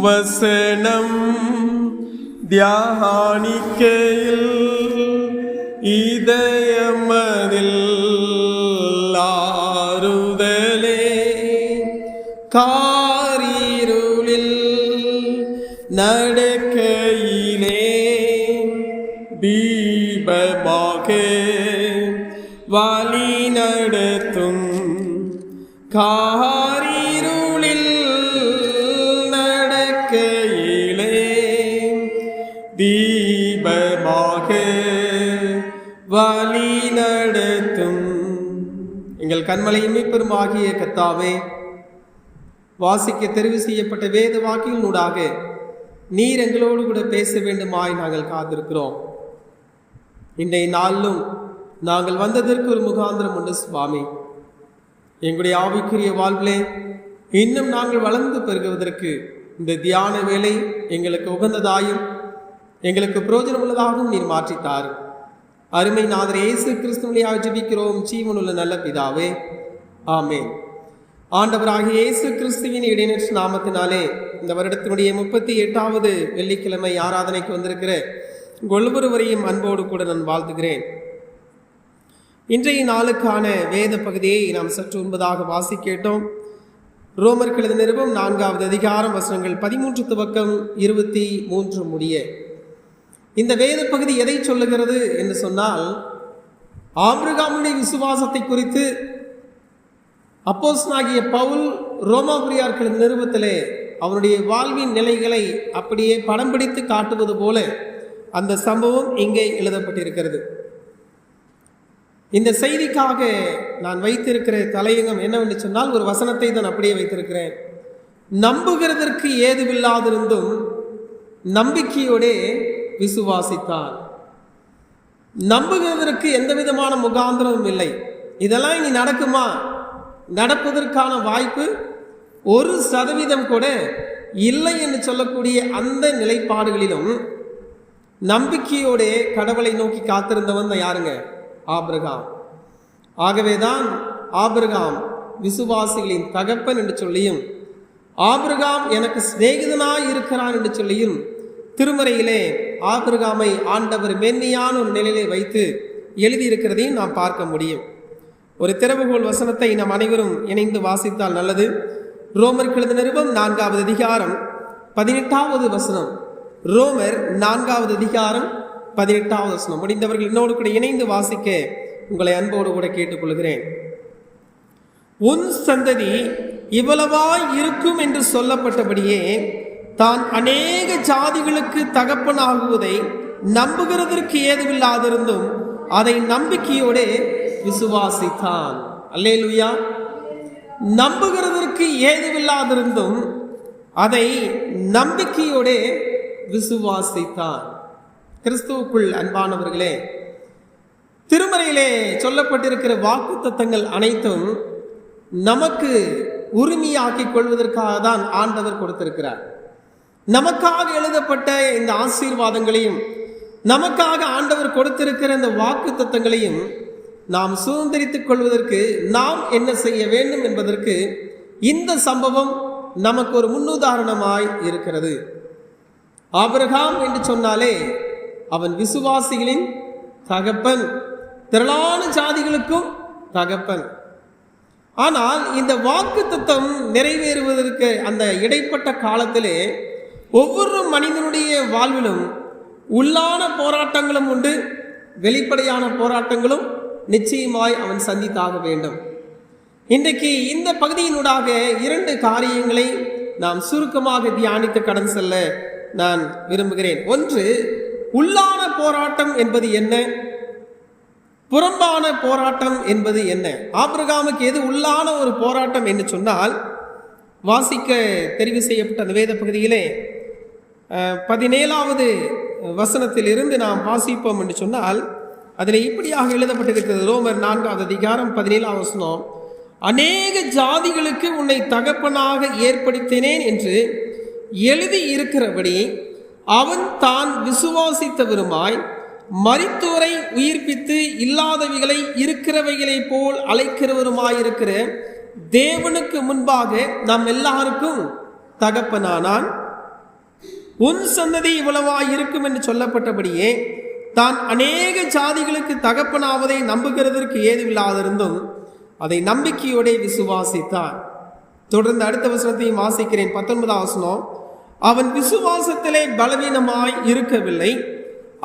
வசனம் தியானிக்கையில் இதயமதில் ஆறுதலே காரிருளில் நடக்கையிலே தீபமாக வழி நடத்தும் காரிருளில் நடக்கையிலே தீபமாக வழி நடத்தும். எங்கள் கண்மலையும் மீட்பெருமாகிய கர்த்தாவே, வாசிக்க தெரிவு செய்யப்பட்ட வேத வாக்கினூடாக நீர் எங்களோடு கூட பேச வேண்டுமாய் நாங்கள் காத்திருக்கிறோம். இன்றைய நாளிலும் நாங்கள் வந்ததற்கு ஒரு முகாந்திரம் உண்டு சுவாமி. எங்களுடைய ஆவிக்குரிய வாழ்விலே இன்னும் நாங்கள் வளர்ந்து பெருகுவதற்கு இந்த தியான வேலை எங்களுக்கு உகந்ததாயும் எங்களுக்கு பிரயோஜனம் உள்ளதாகவும் நீர் மாற்றித்தார். அருமை நாதர் இயேசு கிறிஸ்துவினால் ஜெபிக்கிறோம் ஜீவனுள்ள நல்ல பிதாவே, ஆமென். ஆண்டவராகிய இயேசு கிறிஸ்துவின் இடைநற்ற நாமத்தினாலே இந்த வருடத்தினுடைய 38வது வெள்ளிக்கிழமை ஆராதனைக்கு வந்திருக்கிற ஒவ்வொருவரையும் அன்போடு கூட நான் வாழ்த்துகிறேன். இன்றைய நாளுக்கான வேத பகுதியை நாம் சற்று முன்பதாக வாசிக்கேட்டோம். ரோமர்கள் எழுதின நிருபம் 4வது அதிகாரம் வசனங்கள் 13 துவக்கம் 23 முடிய. இந்த வேத பகுதி எதை சொல்லுகிறது என்று சொன்னால், ஆபிரகாமுடைய விசுவாசத்தை குறித்து அப்போஸ்தலனாகிய பவுல் ரோமாபுரியார்கள் நிருபத்திலே அவருடைய வாழ்வின் நிலைகளை அப்படியே படம் பிடித்து காட்டுவது போல அந்த சம்பவம் இங்கே எழுதப்பட்டிருக்கிறது. இந்த செய்திக்காக நான் வைத்திருக்கிற தலையங்கம் என்னவென்று சொன்னால், ஒரு வசனத்தை தான் அப்படியே வைத்திருக்கிறேன். நம்புகிறதற்கு ஏதுவில்லாதிருந்தும் நம்பிக்கையோடே விசுவாசித்தார். நம்புகிறதற்கு எந்த விதமான முகாந்திரமும் இல்லை. இதெல்லாம் இனி நடக்குமா? நடப்பதற்கான வாய்ப்பு 1% கூட இல்லை என்று சொல்லக்கூடிய அந்த நிலைப்பாடுகளிலும் நம்பிக்கையோடே கடவுளை நோக்கி காத்திருந்தவன் தான் யாருங்க? ஆபிரகாம். ஆகவேதான் ஆபிரகாம் விசுவாசிகளின் தகப்பன் என்று சொல்லியும், ஆபிரகாம் எனக்கு சிநேகிதனாய் இருக்கிறான் என்று சொல்லியும் திருமறையிலே ஆபிரகாமை ஆண்டவர் மென்மையான ஒரு நிலையிலே வைத்து எழுதியிருக்கிறதையும் நாம் பார்க்க முடியும். ஒரு திறவுகோல் வசனத்தை நாம் அனைவரும் இணைந்து வாசித்தால் நல்லது. ரோமர்கள் எழுதின நிருபம் 4வது அதிகாரம் 18வது வசனம். ரோமர் 4வது அதிகாரம் 18வது வசனம். முடிந்தவர்கள் என்னோடு கூட இணைந்து வாசிக்க உங்களை அன்போடு கூட கேட்டுக்கொள்கிறேன். உன் சந்ததி இவ்வளவாய் இருக்கும் என்று சொல்லப்பட்டபடியே தான் அநேக ஜாதிகளுக்கு தகப்பனாகுவதை நம்புகிறதற்கு ஏதுவில்லாதிருந்தும் அதை நம்பிக்கையோடு விசுவாசித்தான். அல்லேலூயா. நம்புகிறதற்கு ஏதுவில்லாதிருந்தும் அதை நம்பிக்கையோடு விசுவாசித்தான். கிறிஸ்துவுக்குள் அன்பானவர்களே, திருமறையிலே சொல்லப்பட்டிருக்கிற வாக்குத்தத்தங்கள் அனைத்தும் நமக்கு உரிமையாக்கிக் கொள்வதற்காக தான் ஆண்டவர் கொடுத்திருக்கிறார். நமக்காக எழுதப்பட்ட இந்த ஆசீர்வாதங்களையும் நமக்காக ஆண்டவர் கொடுத்திருக்கிற இந்த வாக்குத்தத்தங்களையும் நாம் சுதந்திரித்துக் கொள்வதற்கு நாம் என்ன செய்ய வேண்டும் என்பதற்கு இந்த சம்பவம் நமக்கு ஒரு முன்னுதாரணமாய் இருக்கிறது. ஆபிரகாம் என்று சொன்னாலே அவன் விசுவாசிகளின் தகப்பன், திரளான ஜாதிகளுக்கும் தகப்பன். ஆனால் இந்த வாக்குத்தத்தம் நிறைவேறுவதற்கு அந்த இடைப்பட்ட காலத்திலே ஒவ்வொரு மனிதனுடைய வாழ்விலும் உள்ளான போராட்டங்களும் உண்டு, வெளிப்படையான போராட்டங்களும் நிச்சயமாய் அவன் சந்தித்தாக வேண்டும். இன்றைக்கு இந்த பகுதியினூடாக 2 காரியங்களை நாம் சுருக்கமாக தியானித்து கடன் செல்ல நான் விரும்புகிறேன். ஒன்று, உள்ளான போராட்டம் என்பது என்ன, புறம்பான போராட்டம் என்பது என்ன. ஆபிரகாமுக்கு எது உள்ளான ஒரு போராட்டம் என்று சொன்னால், வாசிக்க தெரிவு செய்யப்பட்ட அந்த வேத பகுதியிலே 17வது வசனத்திலிருந்து நாம் வாசிப்போம் என்று சொன்னால், அதில் இப்படியாக எழுதப்பட்டிருக்கிறது. ரோமர் 4வது அதிகாரம் 17வது வசனம். அநேக ஜாதிகளுக்கு உன்னை தகப்பனாக ஏற்படுத்தினேன் என்று எழுதி இருக்கிறபடி அவன் தான் விசுவாசித்தவருமாய் மரித்தோரை உயிர்ப்பித்து இல்லாதவைகளை இருக்கிறவைகளை போல் அழைக்கிறவருமாயிருக்கிற தேவனுக்கு முன்பாக நாம் எல்லாருக்கும் தகப்பனானான். உன் சந்ததி இவ்வளவாய் இருக்கும் என்று சொல்லப்பட்டபடியே தான் அநேக ஜாதிகளுக்கு தகப்பனாவதை நம்புகிறதற்கு ஏதுவில்லாதிருந்தும் அதை நம்பிக்கையோட விசுவாசித்தார். தொடர்ந்து அடுத்த வசனத்தையும் வாசிக்கிறேன். 19ஆம் வசனம். அவன் விசுவாசத்திலே பலவீனமாய் இருக்கவில்லை.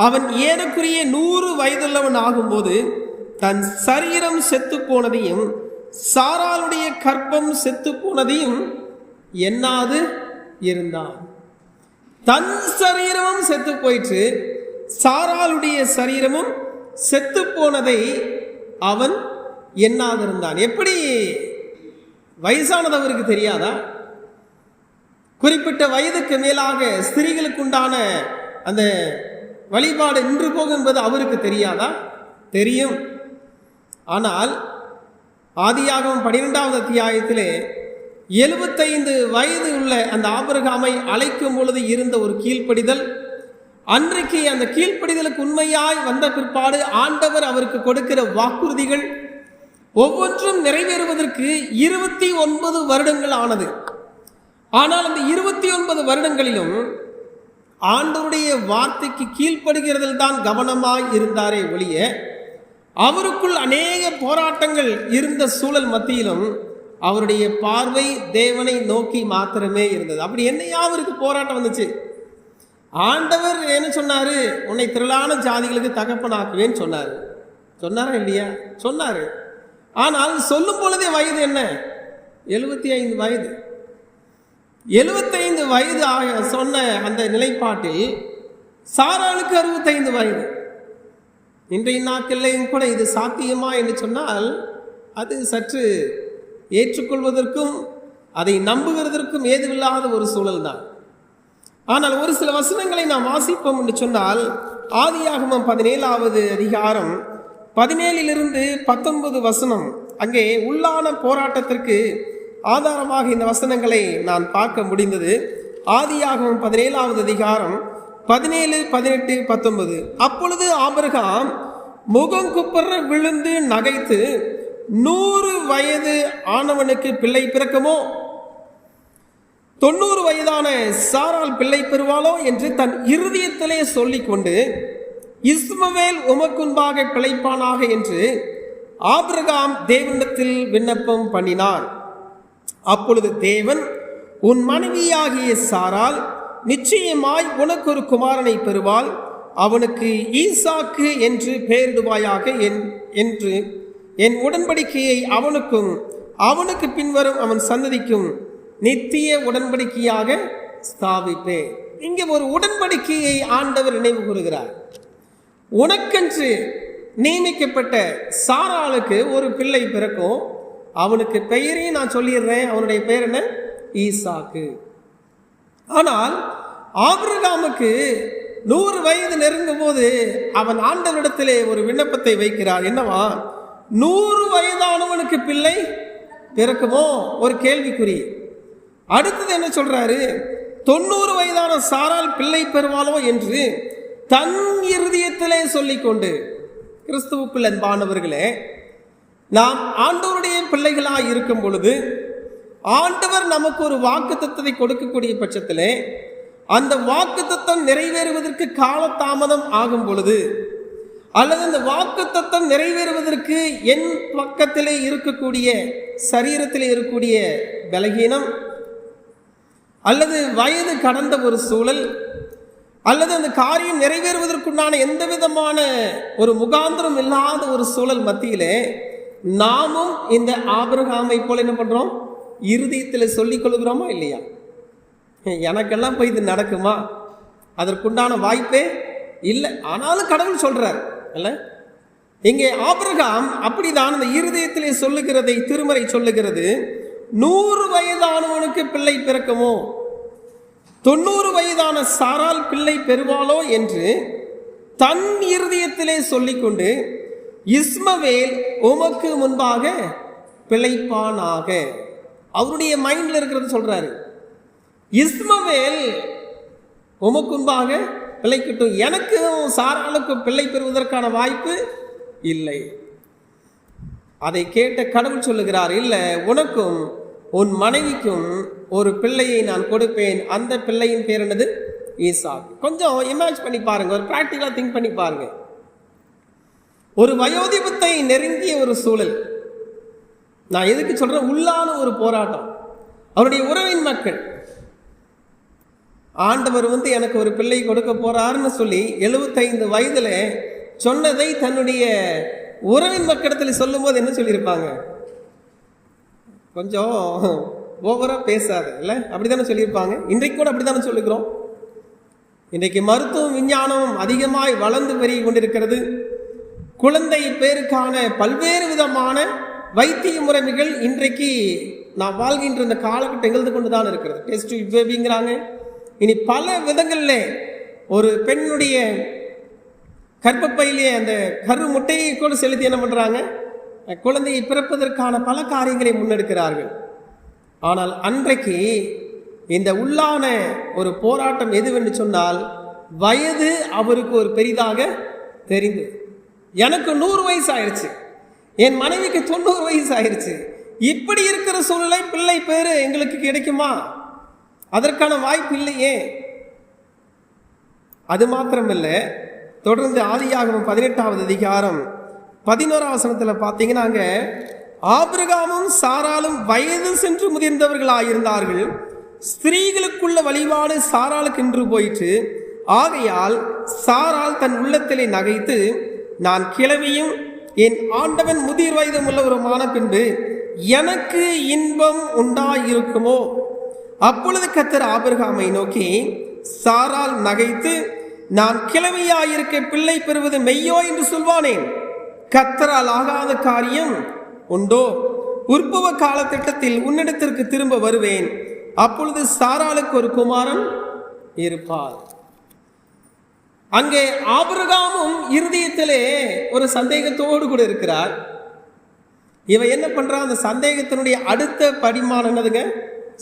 அவன் ஏறக்குறைய 100 வயதுள்ளவன் ஆகும்போது தன் சரீரம் செத்து போனதையும் சாராளுடைய கற்பம் செத்து போனதையும் எண்ணாது இருந்தான். தன் சரீரமும் செத்து போயிற்று, சாராளுடைய சரீரமும் செத்து போனதை அவன் எண்ணாதிருந்தான். எப்படி வயசானது அவருக்கு தெரியாதா? குறிப்பிட்ட வயதுக்கு மேலாக ஸ்திரீகளுக்கு உண்டான அந்த வழிபாடு நின்று போகும் என்பது அவருக்கு தெரியாதா? தெரியும். ஆனால் ஆதியாகமம் 12ஆம் அத்தியாயத்திலே 75 வயது உள்ள அந்த ஆபிரகாமை அழைக்கும் பொழுது இருந்த ஒரு கீழ்ப்படிதல், அன்றைக்கு அந்த கீழ்ப்படிதலுக்கு உண்மையாய் வந்த பிற்பாடு ஆண்டவர் அவருக்கு கொடுக்கிற வாக்குறுதிகள் ஒவ்வொன்றும் நிறைவேறுவதற்கு 29 வருடங்கள் ஆனது. ஆனால் அந்த 29 வருடங்களிலும் ஆண்டவருடைய வார்த்தைக்கு கீழ்ப்படுகிறதில் தான் கவனமாய் இருந்தாரே ஒழிய, அவருக்குள் அநேக போராட்டங்கள் இருந்த சூழல் மத்தியிலும் அவருடைய பார்வை தேவனை நோக்கி மாத்திரமே இருந்தது. அப்படி என்னையா அவருக்கு போராட்டம் வந்துச்சு? ஆண்டவர் என்ன சொன்னாரு? உன்னை திரளான ஜாதிகளுக்கு தகப்பனாக்குவேன்னு சொன்னாரா இல்லையா? சொன்னாரு. ஆனால் சொல்லும் பொழுதே வயது என்ன? 75 வயது. 75 வயது சொன்ன அந்த நிலைப்பாட்டில் சாராளுக்கு 65 வயது. இன்றைய நாட்களிலேயும் கூட இது சாத்தியமா என்று சொன்னால் அது சற்று ஏற்றுக்கொள்வதற்கும் அதை நம்புகிறதற்கும் ஏதுவில்லாத ஒரு சூழல் தான். ஆனால் ஒரு சில வசனங்களை நாம் வாசிப்போம் என்று சொன்னால், ஆதியாகமம் 17ஆவது அதிகாரம் 17 to 19 வசனம், அங்கே உள்ளான போராட்டத்திற்கு ஆதாரமாக இந்த வசனங்களை நான் பார்க்க முடிந்தது. ஆதியாகமம் 17ஆவது அதிகாரம் 17, 18, 19. அப்பொழுது ஆபிரகாம் முகங்குப்புற விழுந்து நகைத்து, 100 வயது ஆனவனுக்கு பிள்ளை பிறக்குமோ, 90 வயதான சாராள் பிள்ளை பெறுவாளோ என்று தன் இருதயத்திலே சொல்லிக்கொண்டு, இஸ்மவேல் உமக்குன்பாக பிழைப்பானாக என்று ஆபிரகாம் தேவனிடத்தில் விண்ணப்பம் பண்ணினான். அப்பொழுது தேவன், உன் மனைவியாகிய சாராள் நிச்சயமாய் உனக்கு ஒரு குமாரனை பெறுவாள், அவனுக்கு ஈசாக்கு என்று பெயரிடுவாயாக என்று என் உடன்படிக்கையை அவனுக்கும் அவனுக்கு பின்வரும் அவன் சந்ததிக்கும் நித்திய உடன்படிக்கையாக ஸ்தாபிப்பேன். இங்கே ஒரு உடன்படிக்கையை ஆண்டவர் நினைவு கூறுகிறார். உனக்கென்று நியமிக்கப்பட்ட சாராளுக்கு ஒரு பிள்ளை பிறக்கும், அவனுக்கு பெயரையும் நான் சொல்லிடுறேன். அவனுடைய பெயர் என்ன? ஈசாக்கு. ஆனால் ஆபிரகாமுக்கு 100 வயது நெருங்கும் போது அவன் ஆண்டவரிடத்திலே ஒரு விண்ணப்பத்தை வைக்கிறார். என்னவா? 100 வயதானவனுக்கு பிள்ளை பிறக்குமோ? ஒரு கேள்விக்குறி. அடுத்தது என்ன சொல்றாரு? 90 வயதான சாரால் பிள்ளை பெறுவாளோ என்று தன் இருதயத்திலே சொல்லிக்கொண்டு. கிறிஸ்துவுக்குள் அன்பானவர்களே, நாம் ஆண்டவருடைய பிள்ளைகளாய் இருக்கும் பொழுது ஆண்டவர் நமக்கு ஒரு வாக்குத்தத்தத்தை கொடுக்கக்கூடிய பட்சத்திலே அந்த வாக்குத்தத்தம் நிறைவேறுவதற்கு காலதாமதம் ஆகும் பொழுது, அல்லது அந்த வாக்குத்தத்தம் நிறைவேறுவதற்கு என் பக்கத்திலே இருக்கக்கூடிய சரீரத்திலே இருக்கக்கூடிய பலகீனம், அல்லது வயது கடந்த ஒரு சூழல், அல்லது அந்த காரியம் நிறைவேறுவதற்குண்டான எந்த விதமான ஒரு முகாந்திரம் இல்லாத ஒரு சூழல் மத்தியிலே நாமும் இந்த ஆபிரகாமை போல என்ன பண்றோம்? இருதயத்தில் சொல்லிக் கொள்கிறோமா இல்லையா? எனக்கெல்லாம் போய் இது நடக்குமா? அதற்குண்டான வாய்ப்பே இல்லை. ஆனாலும் கடவுள் சொல்றார் அல்ல. இங்கே ஆபிரகாம் அப்படிதான் அந்த இருதயத்திலே சொல்லுகிறதை திருமறை சொல்லுகிறது. 100 வயதானவனுக்கு பிள்ளை பிறக்குமோ, 90 வயதான சாரால் பிள்ளை பெறுவாளோ என்று தன் இருதயத்திலே சொல்லிக்கொண்டு, இஸ்மவேல் உமக்கு முன்பாக பிழைப்பானாக. அவருடைய மைண்ட்ல இருக்கிறது சொல்றாரு. இஸ்மவேல் உமக்கு முன்பாக பிழைக்கட்டும், எனக்கும் சாராளுக்கும் பிள்ளை பெறுவதற்கான வாய்ப்பு இல்லை. அதை கேட்ட கடவுள் சொல்லுகிறார், இல்லை, உனக்கும் உன் மனைவிக்கும் ஒரு பிள்ளையை நான் கொடுப்பேன். அந்த பிள்ளையின் பேர் என்னது? ஈசாக்கு. கொஞ்சம் இமேஜ் பண்ணி பாருங்க, ஒரு பிராக்டிகலா திங்க் பண்ணி பாருங்க. ஒரு வயோதிபத்தை நெருங்கிய ஒரு சூழல். நான் எதுக்கு சொல்றேன்? உள்ளான ஒரு போராட்டம். அவருடைய உறவின் மக்கள், ஆண்டவர் எனக்கு ஒரு பிள்ளை கொடுக்க போறாருன்னு சொல்லி 75 வயதுல சொன்னதை தன்னுடைய உறவின் மக்களிடத்தில் சொல்லும் போது என்ன சொல்லியிருப்பாங்க? கொஞ்சம் ஓவரா பேசாத இல்ல, அப்படித்தானே சொல்லியிருப்பாங்க. இன்றைக்கு கூட அப்படித்தானே சொல்லுகிறோம். இன்றைக்கு மருத்துவம் விஞ்ஞானமும் அதிகமாய் வளர்ந்து பெருகி கொண்டிருக்கிறது. குழந்தை பேருக்கான பல்வேறு விதமான வைத்திய முறைகள் இன்றைக்கு நான் வாழ்கின்ற இந்த காலகட்டம் எங்களுக்கு கொண்டுதான் இருக்கிறது. டெஸ்ட் பேபிங்கிறாங்க. இனி பல விதங்களில் ஒரு பெண்ணுடைய கர்ப்பப்பையிலே அந்த கரு முட்டையை கூட செலுத்தி என்ன பண்றாங்க? குழந்தையை பிறப்பதற்கான பல காரியங்களை முன்னெடுக்கிறார்கள். ஆனால் அன்றைக்கு இந்த உள்ளான ஒரு போராட்டம் எதுவென்று சொன்னால், வயது அவருக்கு ஒரு பெரிதாக தெரிந்து, எனக்கு 100 வயசு ஆயிடுச்சு, என் மனைவிக்கு 90 வயசு ஆயிடுச்சு, இப்படி இருக்கிற சூழ்நிலை பிள்ளை பேரு எங்களுக்கு கிடைக்குமா? அதற்கான வாய்ப்பு இல்லையே. அது மாத்திரமில்ல, தொடர்ந்து ஆதியாகமம் 18வது அதிகாரம் 11வது வசனத்தில் பார்த்தீங்கன்னாங்க, ஆபிரகாமும் சாராலும் வயது சென்று முதிர்ந்தவர்களாயிருந்தார்கள், ஸ்திரீகளுக்குள்ள வழிபாடு சாராளுக்கு என்று போயிற்று. ஆகையால் சாரால் தன் உள்ளத்திலே நகைத்து, நான் கிழவியும் என் ஆண்டவன் முதிர் வயதும் உள்ளவருமான பின்பு எனக்கு இன்பம் உண்டாயிருக்குமோ? அப்பொழுது கர்த்தர் ஆபிரகாமை நோக்கி, சாரால் நகைத்து, நான் கிழவியாயிருக்க பிள்ளை பெறுவது மெய்யோ என்று சொல்வானேன்? கர்த்தரால் ஆகாத காரியம் உண்டோ? உற்பவ காலத்திட்டத்தில் உன்னிடத்திற்கு திரும்ப வருவேன், அப்பொழுது சாராளுக்கு ஒரு குமாரன் இருப்பார். அங்கே ஆபிரகாமும் இருதயத்திலே ஒரு சந்தேகத்தோடு கூட இருக்கிறார். இவன் என்ன பண்றான்? அந்த சந்தேகத்தினுடைய அடுத்த படிமானம் என்னதுங்க?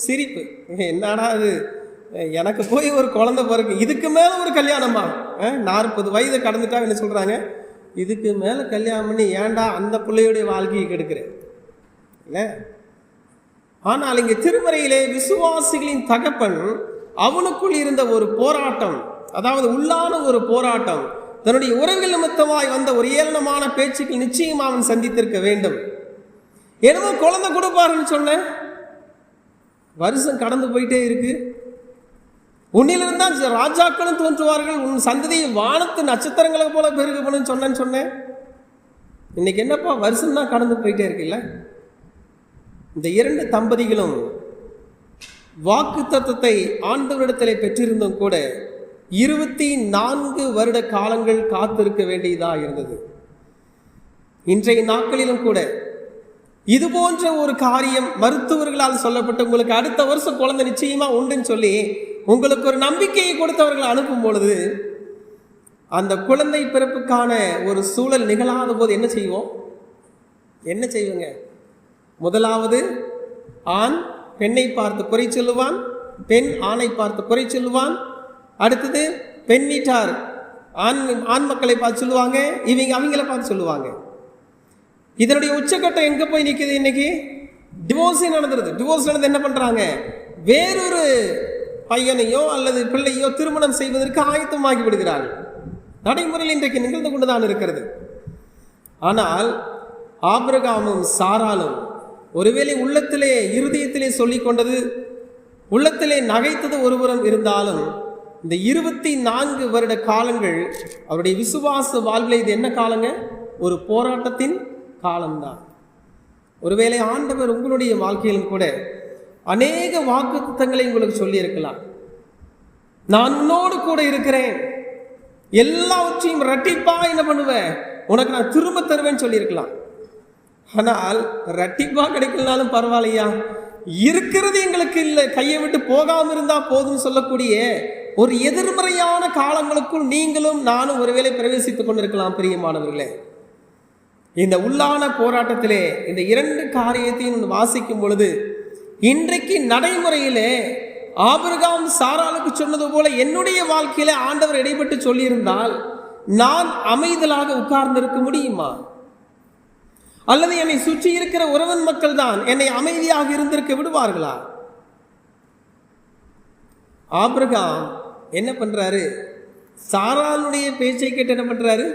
சிரிப்பு. என்னடா அது, எனக்கு போய் ஒரு குழந்தை பிறகு, இதுக்கு மேல ஒரு கல்யாணமா? 40 வயது கடந்துட்டா என்ன சொல்றாங்க? இதுக்கு மேல கல்யாணம் பண்ணி ஏன்டா அந்த பிள்ளையுடைய வாழ்க்கையை கெடுக்கிறேன் இல்ல? ஆனால் இங்கே திருமறையிலே விசுவாசிகளின் தகப்பன் அவனுக்குள் இருந்த ஒரு போராட்டம், அதாவது உள்ளான ஒரு போராட்டம், தன்னுடைய உறவுகள் நிமித்தமாய் வந்த ஒரு ஏளனமான பேச்சுக்கள் நிச்சயமாக அவன் சந்தித்திருக்க வேண்டும். என்னமோ குழந்தை கொடுப்பாருன்னு சொன்ன, வருஷம் கடந்து போயிட்டே இருக்கு. உன்னிலிருந்தான் ராஜாக்களும் தோன்றுவார்கள், உன் சந்ததியை வானத்து நட்சத்திரங்களை போல பெருகப்படும் சொன்னேன். இன்னைக்கு என்னப்பா, வருஷம் தான் கடந்து போயிட்டே இருக்குல்ல. இந்த 2 தம்பதிகளும் வாக்கு தத்தத்தை ஆண்டவரிடத்திலே பெற்றிருந்தும் கூட 24 வருட காலங்கள் காத்திருக்க வேண்டியதாக இருந்தது. இன்றைய நாட்களிலும் கூட இது போன்ற ஒரு காரியம் மருத்துவர்களால் சொல்லப்பட்டு, உங்களுக்கு அடுத்த வருஷம் குழந்தை நிச்சயமா உண்டுன்னு சொல்லி உங்களுக்கு ஒரு நம்பிக்கையை கொடுத்தவர்கள் அனுப்பும் பொழுது, அந்த குழந்தை பிறப்புக்கான ஒரு சூழல் நிகழாத போது என்ன செய்வோம்? என்ன செய்வோங்க? முதலாவது ஆண் பெண்ணை பார்த்து குறை சொல்லுவான், பெண் ஆணை பார்த்து குறை சொல்லுவான். அடுத்தது பெண் வீட்டார் ஆண் மக்களை பார்த்து சொல்லுவாங்க, இவங்க அவங்கள பார்த்து சொல்லுவாங்க. இதனுடைய உச்சக்கட்டம் எங்க போய் நிற்குது? இன்னைக்கு டிவோர்ஸ் நடந்துருது. டிவோர்ஸ் நடந்து என்ன பண்றாங்க? வேறொரு பையனையோ அல்லது பிள்ளையோ திருமணம் செய்வதற்கு ஆயத்தமாகி விடுகிறார்கள். நடைமுறையில் இன்றைக்கு நிகழ்ந்து கொண்டுதான் இருக்கிறது. ஆனால் ஆபிரகாமும் சாராலும் ஒருவேளை உள்ளத்திலே இருதயத்திலே சொல்லிக் கொண்டது, உள்ளத்திலே நகைத்தது ஒருபுறம் இருந்தாலும், இந்த 24 வருட காலங்கள் அவருடைய விசுவாச வாழ்வில் இது என்ன காலங்க? ஒரு போராட்டத்தின் காலம்தான். ஒருவேளை ஆண்டவர் உங்களுடைய வாழ்க்கையிலும் கூட அநேக வாக்குத்தத்தங்களை உங்களுக்கு சொல்லி இருக்கலாம். நான் உன்னோடு கூட இருக்கிறேன், எல்லாவற்றையும் இரட்டிப்பா என்ன பண்ணுவேன், உனக்கு நான் திரும்ப தருவேன்னு சொல்லியிருக்கலாம். ஆனால் இரட்டிப்பா கிடைக்கலனாலும் பரவாயில்லையா, இருக்கிறது எங்களுக்கு இல்லை, கையை விட்டு போகாம இருந்தா போதும் சொல்லக்கூடிய ஒரு எதிர்மறையான காலங்களுக்குள் நீங்களும் நானும் ஒருவேளை பிரவேசித்துக் கொண்டிருக்கலாம். பிரியமானவர்களே, இந்த உள்ளான போராட்டத்திலே இந்த 2 காரியத்தையும் வாசிக்கும் பொழுது, இன்றைக்கு நடைமுறையிலே ஆபிரகாம் சாராளுக்கு சொன்னது போல என்னுடைய வாழ்க்கையில ஆண்டவர் இடைப்பட்டு சொல்லியிருந்தால் நான் அமைதலாக உட்கார்ந்திருக்க முடியுமா? அல்லது என்னை சுற்றி இருக்கிற உறவன் மக்கள் தான் என்னை அமைதியாக இருந்திருக்க விடுவார்களா? ஆபிரகாம் என்ன பண்றாரு? சாராளுடைய பேச்சை கேட்டு என்ன பண்றாரு?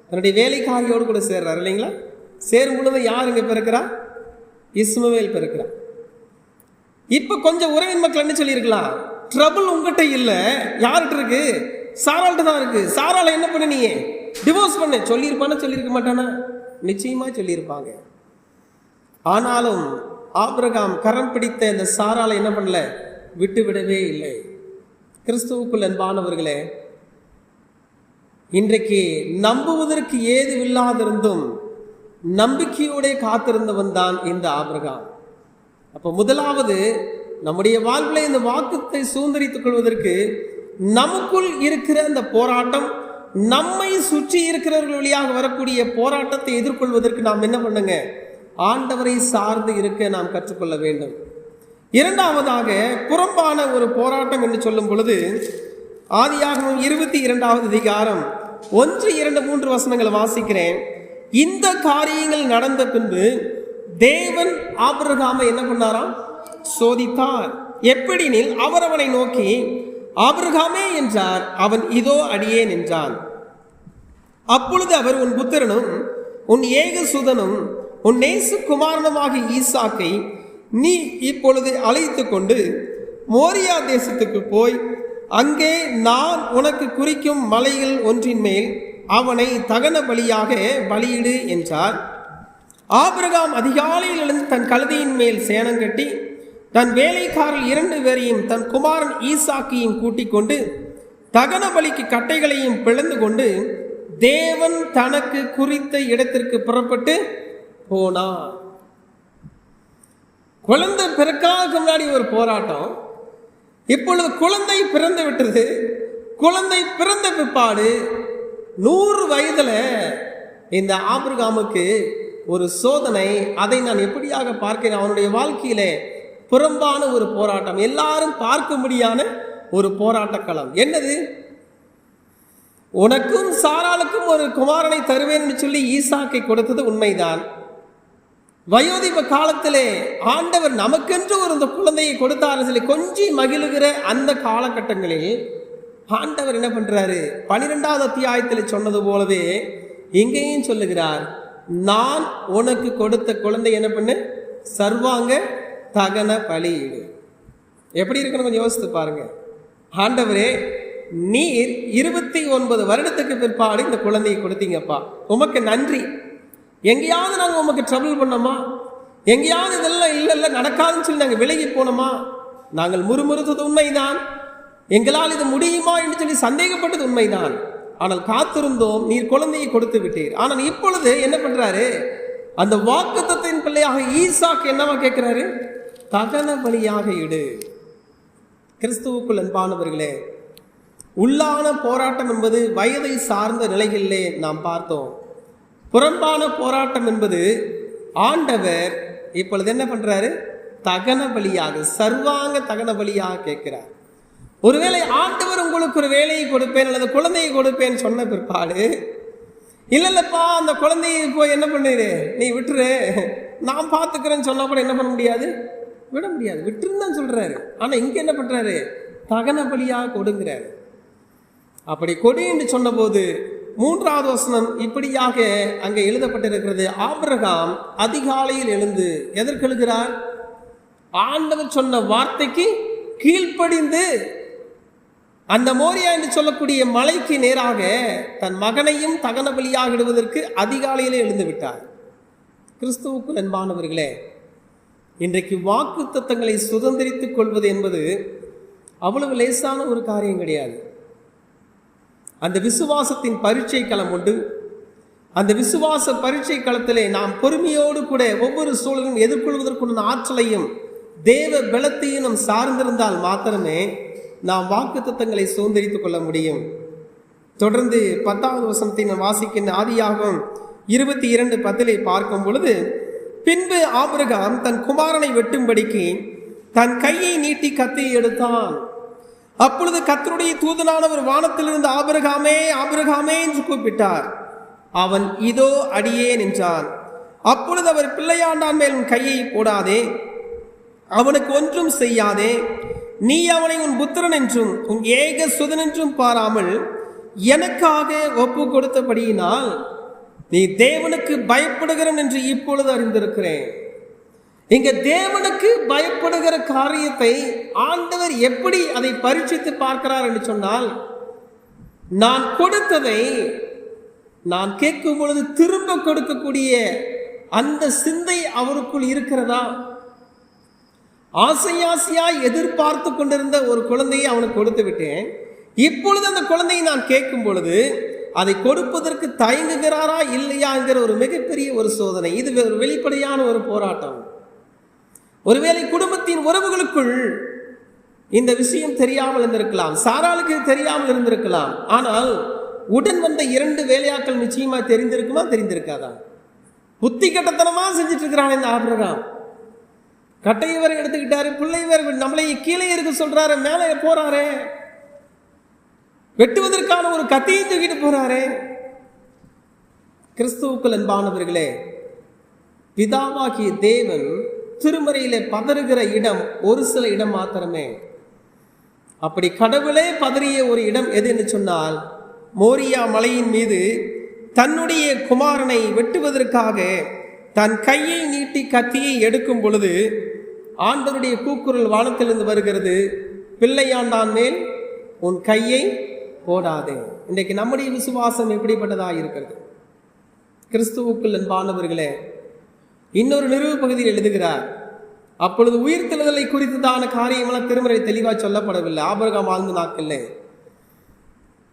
தன்னுடைய வேலைக்காரியோடு கூட சேர்றாரு இல்லைங்களா? சேரும் பொழுது யார் இங்க பிறக்கிறா? இஸ்மவேல் பிறக்கிறா. இப்ப கொஞ்சம் உறவின் மக்கள் என்ன சொல்லியிருக்கலாம்? ட்ரபிள் உங்ககிட்ட இல்லை, யார்கிட்ட இருக்கு? சாராள்கிட்ட தான் இருக்கு. சாராளை என்ன பண்ண, நீ டிவோர்ஸ் பண்ண சொல்லியிருப்பான்னு சொல்லியிருக்க மாட்டானா? நிச்சயமா சொல்லியிருப்பாங்க. ஆனாலும் ஆபிரகாம் கரம் பிடித்த இந்த சாராளை என்ன பண்ணல? விட்டு விடவே இல்லை. கிறிஸ்துவுக்குள் அன்பானவர்களே, இன்றைக்கு நம்புவதற்கு ஏதுவில்லாதிருந்தும் நம்பிக்கையோட காத்திருந்தவன் தான் இந்த ஆபிரகாம். அப்போ முதலாவது நம்முடைய வாழ்வில் இந்த வாக்குத்தை சுதந்திரித்துக் கொள்வதற்கு நமக்குள் இருக்கிற அந்த போராட்டம், நம்மை சுற்றி இருக்கிறவர்கள் வழியாக வரக்கூடிய போராட்டத்தை எதிர்கொள்வதற்கு நாம் என்ன பண்ணுங்க? ஆண்டவரை சார்ந்து இருக்க நாம் கற்றுக்கொள்ள வேண்டும். இரண்டாவதாக புறம்பான ஒரு போராட்டம் என்று சொல்லும் பொழுது ஆதியாகமம் 22வது அதிகாரம் 1, 2, 3 வசனங்களை வாசிக்கிறேன். இந்த காரியங்கள் நடந்த பின்பு தேவன் ஆபிரகாமை என்ன பண்ணாராம்? சோதித்தார். எப்படினில் அவர் அவனை நோக்கி ஆபிரகாமே என்றார். அவன் இதோ அடியேன் என்றான். அப்பொழுது அவர், உன் புத்திரனும் உன் ஏகசுதனும் உன் நேசகுமாரனுமாகிய ஈசாக்கை நீ இப்பொழுது அழைத்து கொண்டு மோரியா தேசத்துக்கு போய் அங்கே நான் உனக்கு குறிக்கும் மலைகள் ஒன்றின் மேல் அவனை தகன பலியாக பலியிடு என்றார். ஆபிரகாம் அதிகாலையில் எழுந்து தன் கழுதையின் மேல் சேணம் கட்டி தன் வேலைக்காரர் 2 பேரையும் தன் குமாரன் ஈசாக்கையும் கூட்டிக் கொண்டு தகன பலிக்கு கட்டைகளையும் பிளந்து கொண்டு தேவன் தனக்கு குறித்த இடத்திற்கு புறப்பட்டு போனார். குழந்தை பிறக்காக முன்னாடி ஒரு போராட்டம், இப்பொழுது குழந்தை பிறந்து விட்டது. குழந்தை பிறந்த பிற்பாடு 100 வயதுல இந்த ஆபிரகாமுக்கு ஒரு சோதனை. அதை நான் எப்படியாக பார்க்கிறேன்? அவனுடைய வாழ்க்கையில புறம்பான ஒரு போராட்டம், எல்லாரும் பார்க்கும்படியான ஒரு போராட்ட களம். என்னது? உனக்கும் சாராளுக்கும் ஒரு குமாரனை தருவேன் என்று சொல்லி ஈசாக்கை கொடுத்தது உண்மைதான். வயோதிப காலத்திலே ஆண்டவர் நமக்கென்று ஒரு இந்த குழந்தையை கொடுத்தாரு சொல்லி கொஞ்சி மகிழுகிற அந்த காலகட்டங்களில் ஆண்டவர் என்ன பண்றாரு? 12வது அத்தியாயத்தில் சொன்னது போலவே இங்கேயும் சொல்லுகிறார், நான் உனக்கு கொடுத்த குழந்தை என்ன பண்ணு? சர்வாங்க தகன பலியிடு. எப்படி இருக்கணும் கொஞ்சம் யோசித்து பாருங்க. ஆண்டவரே, நீர் 29 வருடத்துக்கு பிற்பாடு இந்த குழந்தையை கொடுத்தீங்கப்பா, உமக்கு நன்றி. எங்கேயாவது நாங்கள் உமக்கு ட்ரபிள் பண்ணோமா? எங்கேயாவது இதெல்லாம் இல்லை நடக்காதுன்னு சொல்லி நாங்கள் விலகி போனோமா? நாங்கள் முறுமுறுத்தது உண்மைதான், எங்களால் இது முடியுமா என்று சொல்லி சந்தேகப்பட்டது உண்மைதான். ஆனால் காத்திருந்தோம், நீர் குழந்தையை கொடுத்து விட்டீர். ஆனால் இப்பொழுது என்ன பண்றாரு? அந்த வாக்குத்தத்தின் பிள்ளையாக ஈசாக்கு என்னவா கேட்கிறாரு? தகன பலியாக இடு. கிறிஸ்துவுக்குள் அன்பானவர்களே, உள்ளான போராட்டம் என்பது வயதை சார்ந்த நிலைகளிலே நாம் பார்த்தோம். புறம்பான போராட்டம் என்பது ஆண்டவர் இப்பொழுது என்ன பண்றாரு? தகன பலியாக, சர்வாங்க தகன பலியாக கேட்கிறார். ஒருவேளை ஆண்டவர் உங்களுக்கு ஒரு வேலையை கொடுப்பேன் அல்லது குழந்தையை கொடுப்பேன் சொன்ன பிற்பாடு, இல்லப்பா அந்த குழந்தையை போய் என்ன பண்ணிரு, நீ விட்டுரு, நான் பார்த்துக்கிறேன்னு சொன்னா கூட என்ன பண்ண முடியாது? விட முடியாது. விட்டுருந்தான் சொல்றாரு. ஆனா இங்க என்ன பண்றாரு? தகன பலியாக கொடுங்கிறாரு. அப்படி கொடி என்று சொன்ன போது 3வது வசனம் இப்படியாக அங்கே எழுதப்பட்டிருக்கிறது. ஆபிரகாம் அதிகாலையில் எழுந்து எதற்கெழுகிறார்? ஆண்டவர் சொன்ன வார்த்தைக்கு கீழ்ப்படிந்து அந்த மோரியா என்று சொல்லக்கூடிய மலைக்கு நேராக தன் மகனையும் தகன பலியாக இடுவதற்கு அதிகாலையிலே எழுந்து விட்டார். கிறிஸ்துவுக்குள் அன்பானவர்களே, இன்றைக்கு வாக்கு தத்தங்களை சுதந்திரித்துக் கொள்வது என்பது அவ்வளவு லேசான ஒரு காரியம் கிடையாது. அந்த விசுவாசத்தின் பரீட்சை களம் உண்டு. அந்த விசுவாச பரீட்சை களத்திலே நாம் பொறுமையோடு கூட ஒவ்வொரு சூழலும் எதிர்கொள்வதற்குள்ள ஆற்றலையும் தேவ பலத்தையும் நாம் சார்ந்திருந்தால் மாத்திரமே நாம் வாக்கு தத்தங்களை சுதந்திரித்துக் கொள்ள முடியும். தொடர்ந்து 10வது வசனத்தை நாம் வாசிக்கின்ற ஆதியாகமம் 22:10 பார்க்கும் பொழுது, பின்பு ஆபிரகாம் தன் குமாரனை வெட்டும்படிக்கு தன் கையை நீட்டி கத்தியை எடுத்தான். அப்பொழுது கர்த்தருடைய தூதனானவர் வானத்திலிருந்து ஆபிரகாமே ஆபிரகாமே என்று கூப்பிட்டார். அவன் இதோ அடியேன் என்றான். அப்பொழுது அவர், பிள்ளையாண்டான் மேல் கையை போடாதே, அவனுக்கு ஒன்றும் செய்யாதே, நீ அவனை உன் புத்திரன் என்றும் உன் ஏக சுதன் என்றும் பாராமல் எனக்காக ஒப்பு கொடுத்தபடியினால் நீ தேவனுக்கு பயப்படுகிறவன் என்று இப்பொழுது அறிந்திருக்கிறேன். இங்க தேவனுக்கு பயப்படுகிற காரியத்தை ஆண்டவர் எப்படி அதை பரீட்சித்து பார்க்கிறார் என்று சொன்னால், நான் கொடுத்ததை நான் கேட்கும் பொழுது திரும்ப கொடுக்கக்கூடிய அந்த சிந்தை அவருக்குள் இருக்கிறதா? ஆசையாசையாய் எதிர்பார்த்து கொண்டிருந்த ஒரு குழந்தையை அவனுக்கு கொடுத்து விட்டேன். இப்பொழுது அந்த குழந்தையை நான் கேட்கும் பொழுது அதை கொடுப்பதற்கு தயங்குகிறாரா இல்லையா என்கிற ஒரு மிகப்பெரிய ஒரு சோதனை. இது ஒரு வெளிப்படையான ஒரு போராட்டம். ஒருவேளை குடும்பத்தின் உறவுகளுக்குள் இந்த விஷயம் தெரியாமல் இருந்திருக்கலாம், சாராளுக்கு தெரியாமல் இருந்திருக்கலாம். ஆனால் உடன் வந்த 2 வேலையாட்கள் நிச்சயமா தெரிந்திருக்குமா, தெரிந்திருக்காதா? புத்தி கட்டத்தனமா செஞ்சுட்டு இருக்கிறான் இந்த ஆபிரகாம். கட்டையவர் எடுத்துக்கிட்டாரு, பிள்ளைவர் நம்மளை கீழே இருக்க சொல்றாரு, மேலே போறாரு, வெட்டுவதற்கான ஒரு கத்தியை தூக்கிட்டு போறாரு. கிறிஸ்துவுக்குள் அன்பானவர்களே, பிதாவாகிய தேவன் திருமறையிலே பதறுகிற இடம் ஒரு சில இடம் மாத்திரமே. அப்படி கடவுளே பதறிய ஒரு இடம் எது என்று சொன்னால், மோரியா மலையின் மீது தன்னுடைய குமாரனை வெட்டுவதற்காக தன் கையை நீட்டி கத்தியை எடுக்கும் பொழுது ஆண்டவருடைய கூக்குரல் வானத்திலிருந்து வருகிறது, பிள்ளையாண்டான் மேல் உன் கையை போடாதே. இன்றைக்கு நம்முடைய விசுவாசம் எப்படிப்பட்டதாக இருக்கிறது? கிறிஸ்துவுக்குள் அன்பானவர்களே, இன்னொரு நிறுவ பகுதியில் எழுதுகிறார், அப்பொழுது உயிர்த்தெழுதலை குறித்ததான காரியங்களாம் திருமறை தெளிவாக சொல்லப்படவில்லை ஆபிரகாம் வாழ்ந்த நாட்கள்ல.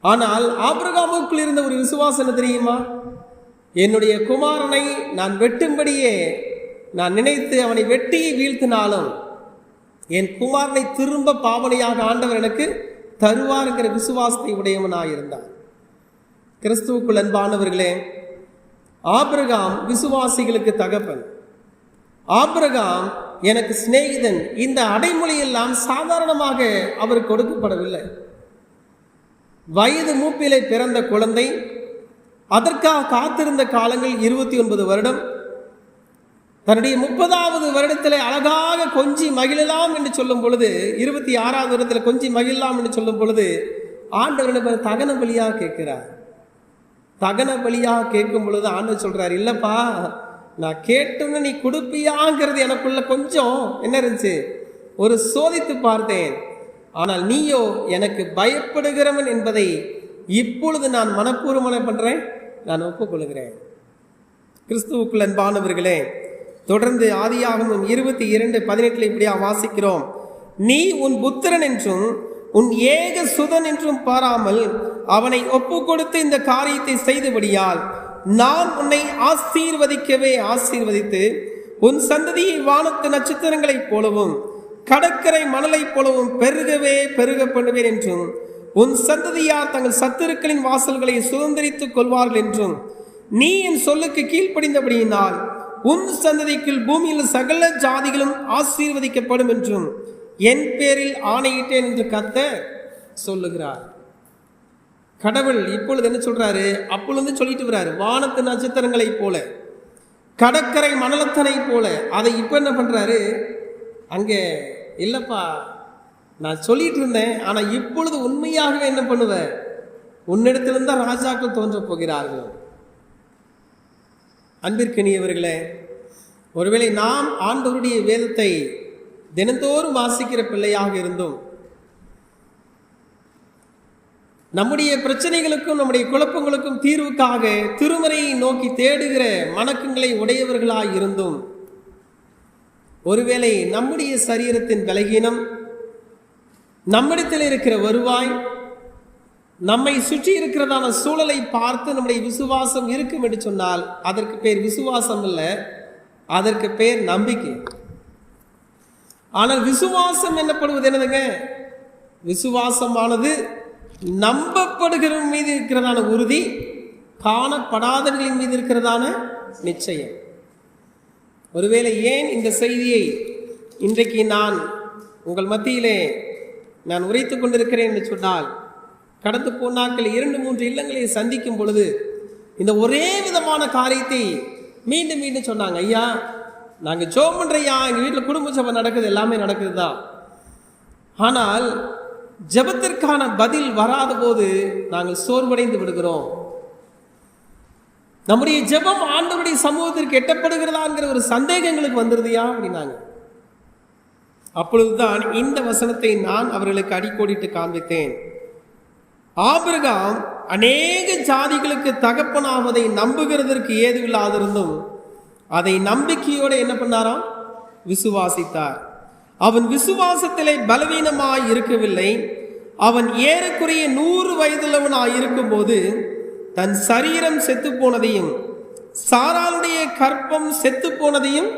ஆனால் ஆபிரகாமுக்குள் இருந்த ஒரு விசுவாசம் என்ன தெரியுமா? என்னுடைய குமாரனை நான் வெட்டும்படியே நான் நினைத்து அவனை வெட்டி வீழ்த்தினாலும் என் குமாரனை திரும்ப பாவனையாக ஆண்டவர் எனக்கு தருவாருங்கிற விசுவாசத்தை உடையவனாயிருந்தார். கிறிஸ்துவுக்குள் அன்பானவர்களே, ஆபிரகாம் விசுவாசிகளுக்கு தகப்பன், ஆபிரகாம் எனக்கு சிநேகிதன். இந்த அடைமொழி எல்லாம் சாதாரணமாக அவர் கொடுக்கப்படவில்லை. வயது மூப்பிலே பிறந்த குழந்தை, அதற்காக காத்திருந்த காலங்கள் 29 வருடம். தன்னுடைய 30வது வருடத்தில் அழகாக கொஞ்சி மகிழலாம் என்று சொல்லும் பொழுது, 26வது வருடத்தில் கொஞ்சி மகிழலாம் என்று சொல்லும் பொழுது ஆண்டவரிடம் தகன பலியாக கேட்கிறார். தகன பலியாக கேட்கும் பொழுது ஆண்டவர் சொல்றார், இல்லப்பா நான் கேட்டோன்னு நீ கொடுப்பியாங்கிறது எனக்குள்ள கொஞ்சம் என்ன இருந்துச்சு, ஒரு சோதித்து பார்த்தேன். ஆனால் நீயோ எனக்கு பயப்படுகிறவன் என்பதை இப்பொழுது நான் மனப்பூர்வமான பண்றேன், நான் ஒப்புக்கொள்கிறேன். கிறிஸ்துவுக்குள் அன்பானவர்களே, தொடர்ந்து ஆதியாகமம் 22:18 இப்படியா வாசிக்கிறோம், நீ உன் புத்திரன் என்றும் உன் ஏக சுதன் என்றும் பாராமல் அவனை ஒப்பு கொடுத்து இந்த காரியத்தை செய்தபடியால் நான் உன்னை ஆசீர்வதிக்கவே ஆசீர்வதித்து உன் சந்ததியை வானத்து நட்சத்திரங்களைப் போலவும் கடற்கரை மணலைப் போலவும் பெருகவே பெருக பண்ணுவேன் என்றும் உன் சந்ததியார் தங்கள் சத்துருக்களின் வாசல்களை சுதந்திரித்துக் கொள்வார்கள் என்றும் நீ என் சொல்லுக்கு கீழ்ப்படிந்தபடியினால் உன் சந்ததிக்குள் பூமியில் சகல ஜாதிகளும் ஆசீர்வதிக்கப்படும் என்றும் என் பேரில் ஆணையிட்டேன் என்று கர்த்தர் சொல்லுகிறார். கடவுள் இப்பொழுது என்ன சொல்றாரு? அப்பொழுது சொல்லிட்டு வர்றாரு, வானத்து நட்சத்திரங்களை போல கடற்கரை மணலத்தனை போல. அதை இப்ப என்ன பண்றாரு? அங்கே இல்லப்பா நான் சொல்லிட்டு இருந்தேன், ஆனா இப்பொழுது உண்மையாகவே என்ன பண்ணுவேன், உன்னிடத்திலிருந்தா ராஜாக்கள் தோன்ற போகிறார்கள். அன்பிற்கினியவர்களே, ஒருவேளை நாம் ஆண்டவருடைய வேதத்தை தினந்தோறும் வாசிக்கிற பிள்ளையாக இருந்தும் நம்முடைய பிரச்சனைகளுக்கும் நம்முடைய குழப்பங்களுக்கும் தீர்வுக்காக திருமறையை நோக்கி தேடுகிற மனக்கங்களை உடையவர்களாய் இருந்தும் ஒருவேளை நம்முடைய சரீரத்தின் பலகீனம், நம்மிடத்தில் இருக்கிற வருவாய், நம்மை சுற்றி இருக்கிறதான சூழலை பார்த்து நம்முடைய விசுவாசம் இருக்கும் என்று சொன்னால் அதற்கு பேர் விசுவாசம் இல்லை, அதற்கு பேர் நம்பிக்கை. ஆனால் விசுவாசம் என்னப்படுவது என்னதுங்க? விசுவாசமானது நம்பப்படுகிற மீது இருக்கிறதான உறுதி, காணப்படாதவர்களின் மீது இருக்கிறதான நிச்சயம். ஒருவேளை ஏன் இந்த செய்தியை இன்றைக்கு நான் உங்கள் மத்தியிலே நான் உரைத்துக் கொண்டிருக்கிறேன் என்று சொன்னால், கடந்து போனாக்கள் 2-3 இல்லங்களை சந்திக்கும் பொழுது இந்த ஒரே விதமான காரியத்தை மீண்டும் மீண்டும் சொன்னாங்க. ஐயா நாங்கள் ஜோம் பண்றையா, எங்கள் வீட்டில் குடும்ப சபை நடக்குது, எல்லாமே நடக்குது தான். ஆனால் ஜெபத்திற்கான பதில் வராத போது நாங்கள் சோர்வடைந்து விடுகிறோம். நம்முடைய ஜெபம் ஆண்டவருடைய சமூகத்திற்கு எட்டப்படுகிறதாங்கிற ஒரு சந்தேகம் எங்களுக்கு வந்துருதியா அப்படின்னாங்க. அப்பொழுதுதான் இந்த வசனத்தை நான் அவர்களுக்கு அடிக்கோடிட்டு காண்பித்தேன். ஆபிரகாம் அநேக ஜாதிகளுக்கு தகப்பனாவதை நம்புகிறதற்கு ஏதுவில்லாதிருந்தும் அதை நம்பிக்கையோடு என்ன பண்ணாராம்? விசுவாசித்தார். அவன் விசுவாசத்திலே பலவீனமாய் இருக்கவில்லை. அவன் ஏறக்குறைய 100 வயதுள்ளவனாய் இருக்கும் போது தன் சரீரம் செத்து போனதையும் சாராளுடைய கற்பம் செத்து போனதையும்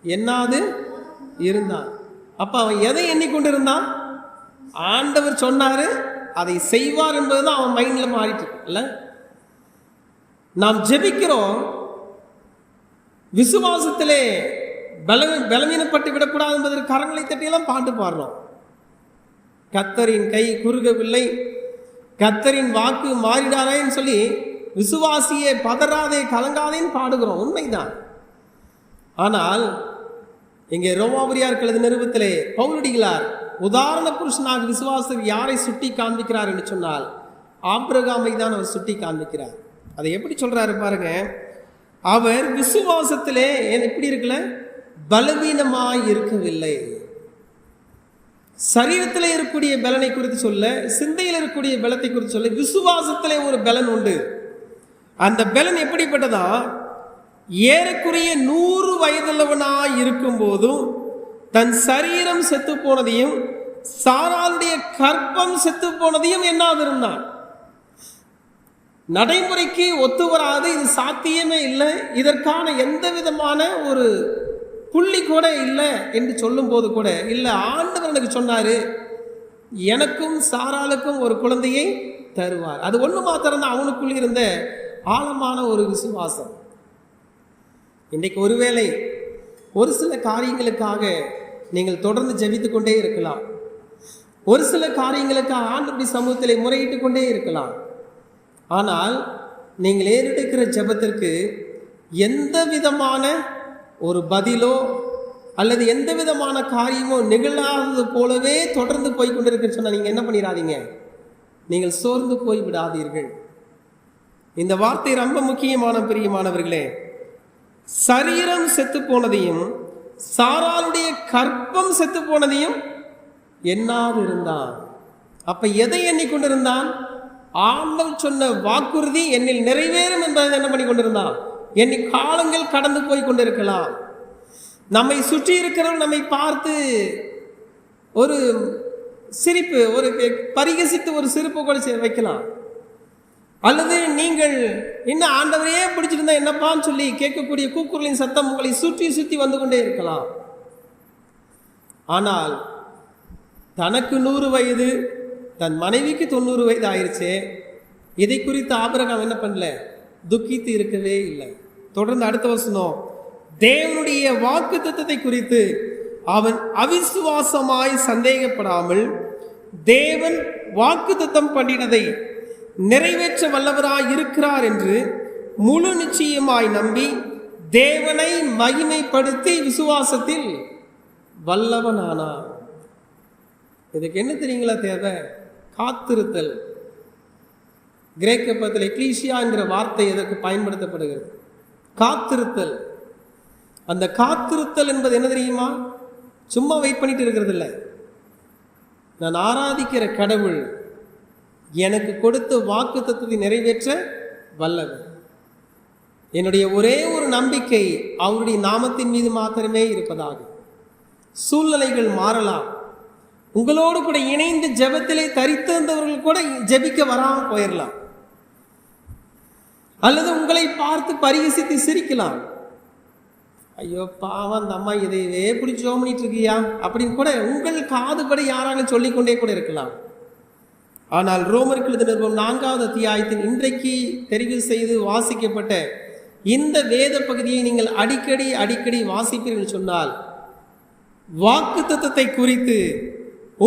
எண்ணாது இருந்தான். அப்ப அவன் எதை எண்ணிக்கொண்டிருந்தான்? ஆண்டவர் சொன்னாரு அதை செய்வார் என்பதுதான் அவன் மைண்ட்ல மாறிட்டு இல்ல. நாம் ஜெபிக்கிறோம், விசுவாசத்திலே பலவீனப்பட்டு விடக்கூடாது என்பதற்கு கரங்களை தட்டியெல்லாம் பாட்டு பாடுறோம். கர்த்தரின் கை குறுகவில்லை, கர்த்தரின் வாக்கு மாறிடாரேன்னு சொல்லி விசுவாசியே பதறாதே கலங்காதேன்னு பாடுகிறோம். உண்மைதான். ஆனால் இங்கே ரோமாபுரியார் எழுதிய நிருபத்திலே பவுலடிகளார் உதாரண புருஷனாக விசுவாசர் யாரை சுட்டி காண்பிக்கிறார் என்று சொன்னால் ஆபிரகாமை தான் அவர் சுட்டி காண்பிக்கிறார். அதை எப்படி சொல்றாரு பாருங்க. அவர் விசுவாசத்திலே எப்படி இருக்கல? பலவீனமாய் இருக்கவில்லை. சரீரத்தில் இருக்கக்கூடிய பலனை குறித்து சொல்ல, சிந்தையில் இருக்கக்கூடிய பலத்தை குறித்து சொல்ல, விசுவாசத்திலே ஒரு பலன் உண்டு. அந்த பலன் எப்படிப்பட்டதா? ஏறக்குறைய 100 வயதுள்ளவனாய் இருக்கும் போதும் தன் சரீரம் செத்து போனதையும் சாராளுடைய கற்பம் செத்து போனதையும் எண்ணாதிருந்தான். நடைமுறைக்கு ஒத்து வராது, இது சாத்தியமே இல்லை, இதற்கான எந்த விதமான ஒரு புள்ளி கூட இல்லை என்று சொல்லும் போது கூட இல்லை, ஆண்டவர் எனக்கு சொன்னாரு எனக்கும் சாராளுக்கும் ஒரு குழந்தையை தருவார். அது ஒன்று மாத்திரம்தான் அவனுக்குள் இருந்த ஆழமான ஒரு விசுவாசம். இன்றைக்கு ஒருவேளை ஒரு சில காரியங்களுக்காக நீங்கள் தொடர்ந்து ஜெபித்து கொண்டே இருக்கலாம். ஒரு சில காரியங்களுக்காக ஆண்டவருடைய சமூகத்திலே முறையிட்டு கொண்டே இருக்கலாம். ஆனால் நீங்கள் ஏறெடுக்கிற ஜெபத்திற்கு எந்த விதமான ஒரு பதிலோ அல்லது எந்த விதமான காரியமோ நிகழாதது போலவே தொடர்ந்து போய் கொண்டிருக்குன்னு சொன்னால் நீங்கள் என்ன பண்ணிடாதீங்க, நீங்கள் சோர்ந்து போய் விடாதீர்கள். இந்த வார்த்தை ரொம்ப முக்கியமான பிரியமானவர்களே. சரீரம் செத்து போனதையும் சாராளுடைய கற்பம் செத்து போனதையும் எண்ணாது இருந்தான். அப்ப எதை எண்ணிக்கொண்டிருந்தான்? ஆண்டவர் சொன்ன வாக்குறுதி என்னில் நிறைவேறும் என்பதை என்ன பண்ணி கொண்டிருந்தான்? எண்ணி காலங்கள் கடந்து போய் கொண்டிருக்கலாம். நம்மை சுற்றி இருக்கிறவர்கள் நம்மை பார்த்து ஒரு சிரிப்பு, ஒரு பரிகசித்து ஒரு சிரிப்பு கூட வைக்கலாம். அல்லது நீங்கள் என்ன ஆண்டவரையே பிடிச்சிருந்தா என்னப்பான்னு சொல்லி கேட்கக்கூடிய கூக்குரலின் சத்தம் உங்களை சுற்றி சுற்றி வந்து கொண்டே இருக்கலாம். ஆனால் தனக்கு 100 வயது, தன் மனைவிக்கு 90 வயது ஆயிடுச்சு. இதை குறித்து ஆபிரகாம் என்ன பண்ணல? துக்கித்து இருக்கவே இல்லை. தொடர்ந்து அடுத்த வசனம், தேவனுடைய வாக்கு தத்தத்தை குறித்து அவன் அவிசுவாசமாய் சந்தேகப்படாமல் தேவன் வாக்கு தத்தம் பண்ணினதை நிறைவேற்ற வல்லவராய் இருக்கிறார் என்று முழு நிச்சயமாய் நம்பி தேவனை மகிமைப்படுத்தி விசுவாசத்தில் வல்லவனானார். இதுக்கு என்ன தெரியுங்களா தேவை? காத்திருத்தல். கிரேக்க பதத்தில் எக்லீசியா என்கிற வார்த்தை எதற்கு பயன்படுத்தப்படுகிறது? காத்திருத்தல். அந்த காத்திருத்தல் என்பது என்ன தெரியுமா? சும்மா வெயிட் பண்ணிட்டு இருக்கிறது இல்லை. நான் ஆராதிக்கிற கடவுள் எனக்கு கொடுத்த வாக்கு தத்துவத்தை நிறைவேற்ற வல்லவர். என்னுடைய ஒரே ஒரு நம்பிக்கை அவருடைய நாமத்தின் மீது மாத்திரமே இருப்பதாக. சூழ்நிலைகள் மாறலாம். உங்களோடு கூட இணைந்து ஜெபத்திலே தரித்திருந்தவர்கள் கூட ஜெபிக்க வராமல் போயிடலாம். அல்லது உங்களை பார்த்து பரிகசித்து சிரிக்கலாம். ஐயோ பாவம், அந்த அம்மா இதையே பிடிச்சி ஜெபம் பண்ணிட்டு இருக்கியா அப்படின்னு கூட உங்கள் காதுபடி யாராலும் சொல்லிக்கொண்டே கூட இருக்கலாம். ஆனால் ரோமருக்கு எழுதின நிருபம் 4வது அத்தியாயத்தின் இன்றைக்கு தெரிவு செய்து வாசிக்கப்பட்ட இந்த வேத பகுதியை நீங்கள் அடிக்கடி வாசிப்பீர்கள் சொன்னால் வாக்கு தத்தத்தை குறித்து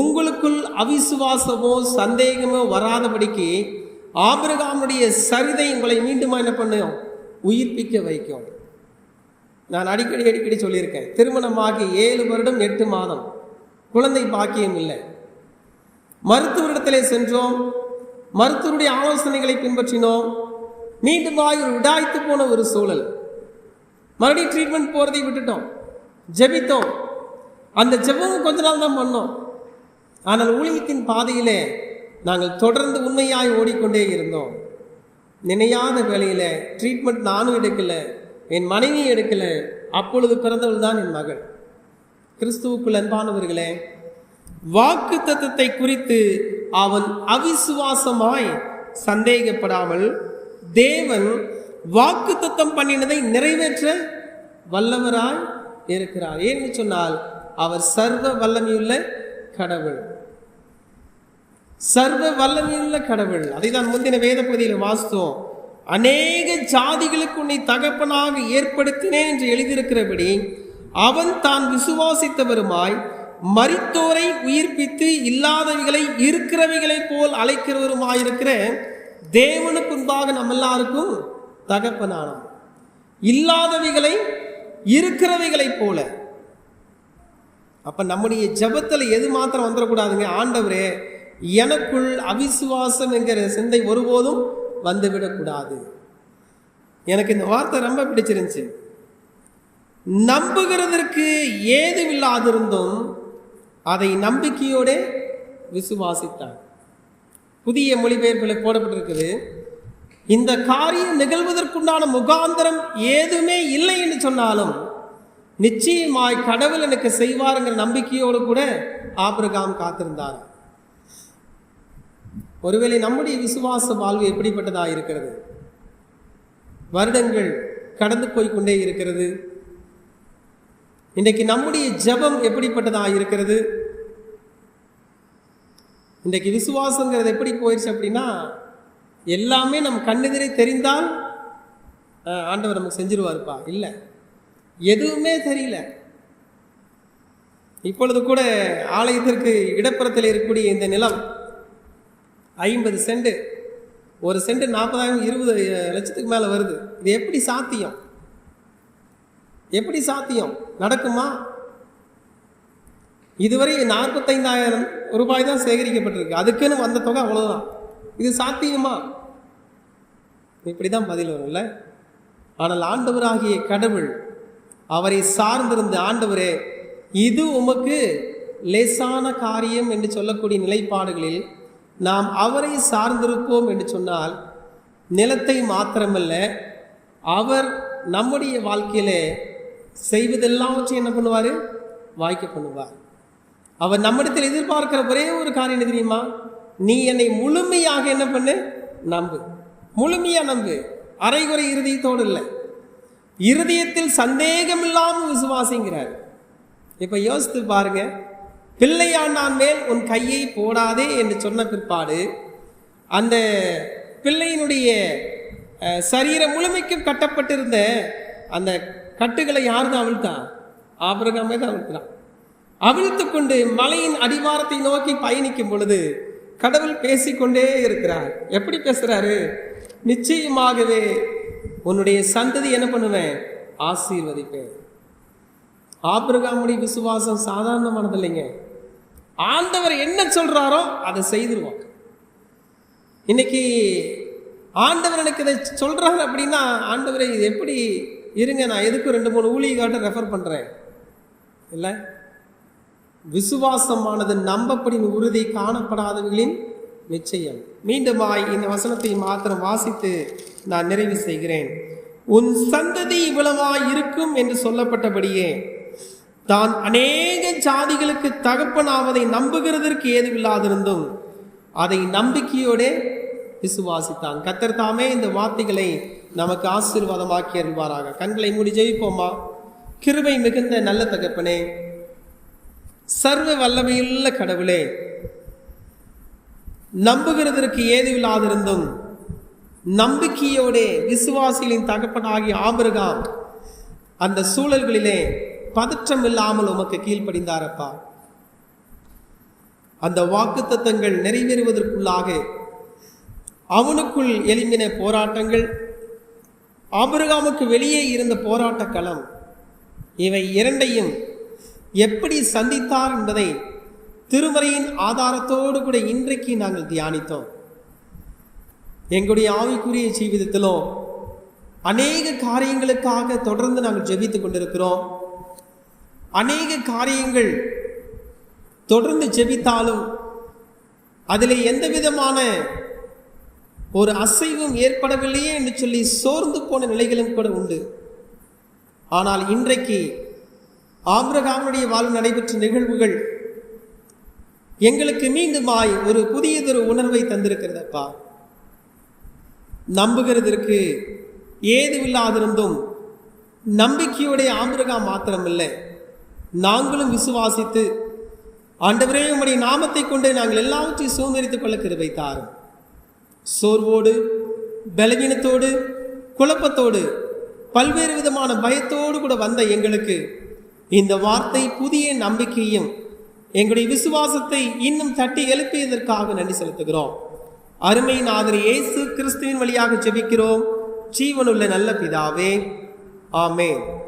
உங்களுக்குள் அவிசுவாசமோ சந்தேகமோ வராதபடிக்கு ஆபிரகாமுடைய சரிதை உங்களை மீண்டும் என்ன பண்ணும்? உயிர்ப்பிக்க வைக்கும். நான் அடிக்கடி சொல்லியிருக்கேன், திருமணமாகி 7 வருடம் 8 மாதம் குழந்தை பாக்கியம் இல்லை. மருத்துவரிடத்திலே சென்றோம், மருத்துவருடைய ஆலோசனைகளை பின்பற்றினோம், மீண்டும் ஒரு விடாய்த்து போன ஒரு சூழல். மறுபடியும் ட்ரீட்மெண்ட் போகிறதை விட்டுட்டோம், ஜெபித்தோம். அந்த ஜெபமும் கொஞ்ச நாள் தான் பண்ணோம். ஆனால் ஊழியத்தின் பாதையிலே நாங்கள் தொடர்ந்து உண்மையாய் ஓடிக்கொண்டே இருந்தோம். நினையாத வேளையில் ட்ரீட்மெண்ட் நானும் எடுக்கலை, என் மனைவியும் எடுக்கலை. அப்பொழுது பிறந்தவள் தான் என் மகள். கிறிஸ்துவுக்குள் அன்பானவர்களே, வாக்கு தத்தத்தை குறித்து அவன் அவிசுவாசமாய் சந்தேகப்படாமல் தேவன் வாக்கு தத்தம் பண்ணினதை நிறைவேற்ற வல்லவராய் இருக்கிறார். ஏன்னு சொன்னால் அவர் சர்வ வல்லமையுள்ள கடவுள், சர்வ வல்லமையுள்ள கடவுள். அதைதான் முந்தின வேத பகுதியில் வாசித்தோம். அநேக ஜாதிகளுக்கு உன்னை தகப்பனாக ஏற்படுத்தினேன் என்று எழுதியிருக்கிறபடி அவன் தான் விசுவாசித்தவருமாய் மரித்தோரை உயிர்ப்பித்து இல்லாதவைகளை இருக்கிறவைகளை போல் அழைக்கிறவருமாயிருக்கிற தேவனுக்கு முன்பாக நம்ம எல்லாருக்கும் தகப்பனானான். இல்லாதவைகளை இருக்கிறவைகளை போல. அப்ப நம்முடைய ஜெபத்தில் எது மாத்திரம் வந்துடக்கூடாதுங்க, ஆண்டவரே எனக்குள் அவிசுவாசம் என்கிற சிந்தை ஒருபோதும் வந்துவிடக்கூடாது. எனக்கு இந்த வார்த்தை ரொம்ப பிடிச்சிருந்துச்சு. நம்புகிறதற்கு ஏதுமில்லாதிருந்தும் அதை நம்பிக்கையோடு விசுவாசித்தான். புதிய மொழிபெயர்ப்பில் போடப்பட்டிருக்குது, இந்த காரியம் நிகழ்வதற்குண்டான முகாந்திரம் ஏதுமே இல்லை என்று சொன்னாலும் நிச்சயமாய் கடவுள் எனக்கு செய்வாருங்கிற நம்பிக்கையோடு கூட ஆபிரகாம் காத்திருந்தார். ஒருவேளை நம்முடைய விசுவாச வாழ்வு எப்படிப்பட்டதாக இருக்கிறது? வருடங்கள் கடந்து போய்கொண்டே இருக்கிறது. இன்றைக்கு நம்முடைய ஜெபம் எப்படிப்பட்டதாக இருக்கிறது? இன்றைக்கு விசுவாசங்கிறது எப்படி போயிடுச்சு அப்படின்னா, எல்லாமே நம் கண்ணெதிரே தெரிந்தால் ஆண்டவர் நமக்கு செஞ்சிருவாருப்பா, இல்லை எதுவுமே தெரியல. இப்பொழுது கூட ஆலயத்திற்கு இடப்புறத்தில் இருக்கக்கூடிய இந்த நிலம் 50 சென்ட், ஒரு சென்ட் 40,000 20 லட்சத்துக்கு மேலே வருது. இது எப்படி சாத்தியம்? எப்படி சாத்தியம்? நடக்குமா? இதுவரை 45,000 ரூபாய் தான் சேகரிக்கப்பட்டிருக்கு, அதுக்குன்னு வந்த தொகை அவ்வளோதான். இது சாத்தியமா? இப்படி தான் பதில் வரும்ல. ஆனால் ஆண்டவராகிய கடவுள் அவரை சார்ந்திருந்த ஆண்டவரே இது உமக்கு லேசான காரியம் என்று சொல்லக்கூடிய நிலைப்பாடுகளில் நாம் அவரை சார்ந்திருப்போம் என்று சொன்னால் நிலத்தை மாத்திரமல்ல, அவர் நம்முடைய வாழ்க்கையில செய்வதெல்லாவற்றையும் என்ன பண்ணுவார்? வாய்க்க பண்ணுவார். அவர் நம்மிடத்தில் எதிர்பார்க்கிற ஒரே ஒரு காரியம் என்ன தெரியுமா? நீ என்னை முழுமையாக என்ன பண்ணு? நம்பு. முழுமையா நம்பு, அரைகுறை இருதயத்தோடு இல்லை, இருதயத்தில் சந்தேகம் இல்லாமல் விசுவாசிங்கிறார். இப்ப யோசித்து பாருங்க, பிள்ளையாண்டான் மேல் உன் கையை போடாதே என்று சொன்ன பிற்பாடு அந்த பிள்ளையினுடைய சரீரம் முழுமைக்கும் கட்டப்பட்டிருந்த அந்த கட்டுகளை யார் தான் அவிழ்த்தா? ஆபிரகாமே தான் அவிழ்த்தான். அவிழ்த்து கொண்டு மலையின் அடிவாரத்தை நோக்கி பயணிக்கும் பொழுது கடவுள் பேசிக்கொண்டே இருக்கிறார். எப்படி பேசுறாரு? நிச்சயமாகவே உன்னுடைய சந்ததி என்ன பண்ணுவேன்? ஆசீர்வதிப்பேன். ஆபிரகாமுடைய விசுவாசம் சாதாரணமானது இல்லைங்க. ஆண்டவர் என்ன சொல்றாரோ அதை செய்திருவோம். இன்னைக்கு ஆண்டவர் எனக்கு இதை சொல்றாரு அப்படின்னா, ஆண்டவரை இது எப்படி இருங்க, நான் எதுக்கு 2-3 ஊழியர்கிட்ட ரெஃபர் பண்றேன் இல்லை. விசுவாசமானது நம்பப்படின் உறுதி, காணப்படாதவர்களின் நிச்சயம். மீண்டுமாய் இந்த வசனத்தை மாத்திரம் வாசித்து நான் நிறைவு செய்கிறேன். உன் சந்ததி இவ்வளவாய் இருக்கும் என்று சொல்லப்பட்டபடியே தான் அநேக ஜாதிகளுக்கு தகப்பனாவதை நம்புகிறதற்கு ஏதுவில்லாதிருந்தும் அதை நம்பிக்கையோடு விசுவாசித்தான். கர்த்தர் தாமே இந்த வார்த்தைகளை நமக்கு ஆசீர்வாதமாக்கி அருள்வாராக. கண்களை மூடி ஜெபிப்போமா? கிருபை மிகுந்த நல்ல தகப்பனே, சர்வ வல்லமையுள்ள கடவுளே, நம்புகிறதற்கு ஏதுவில்லாதிருந்தும் நம்பிக்கையோட விசுவாசிகளின் தகப்பனாகிய ஆபிரகாம் அந்த சூழல்களிலே பதற்றம் இல்லாமல் உமக்கு கீழ்ப்படிந்தாரப்பா. அந்த வாக்குத்தத்தங்கள் நிறைவேறுவதற்குள்ளாக அவனுக்குள் எழும்பின போராட்டங்கள், ஆபிரகாமுக்கு வெளியே இருந்த போராட்ட களம், இவை இரண்டையும் எப்படி சந்தித்தார் என்பதை திருமறையின் ஆதாரத்தோடு கூட இன்றைக்கு நாங்கள் தியானித்தோம். எங்களுடைய ஆவிக்குரிய ஜீவிதத்திலும் அநேக காரியங்களுக்காக தொடர்ந்து நாங்கள் ஜெபித்துக் கொண்டிருக்கிறோம். அநேக காரியங்கள் தொடர்ந்து ஜெபித்தாலும் அதில் எந்த விதமான ஒரு அசைவும் ஏற்படவில்லையே என்று சொல்லி சோர்ந்து போன நிலைகளும் கூட உண்டு. ஆனால் இன்றைக்கு ஆபிரகாமுடைய வாழ்வு நடைபெற்ற நிகழ்வுகள் எங்களுக்கு மீண்டுமாய் ஒரு புதியதொரு உணர்வை தந்திருக்கிறதப்பா. நம்புகிறதற்கு ஏதுவில்லாதிருந்தும் நம்பிக்கையுடைய ஆபிரகாம் மாத்திரமில்லை, நாங்களும் விசுவாசித்து ஆண்டவரே உம்முடைய நாமத்தை கொண்டு நாங்கள் எல்லாவற்றையும் சுதந்திரித்துக் கொள்ள கிருபை தாரும். சோர்வோடு, பலவீனத்தோடு, குழப்பத்தோடு, பல்வேறு விதமான பயத்தோடு கூட வந்த எங்களுக்கு இந்த வார்த்தை புதிய நம்பிக்கையும் எங்களுடைய விசுவாசத்தை இன்னும் தட்டி எழுப்பியதற்காக நன்றி செலுத்துகிறோம். அருமை நாதர் இயேசு கிறிஸ்துவின் வழியாக ஜெபிக்கிறோம் ஜீவனுள்ள நல்ல பிதாவே, ஆமென்.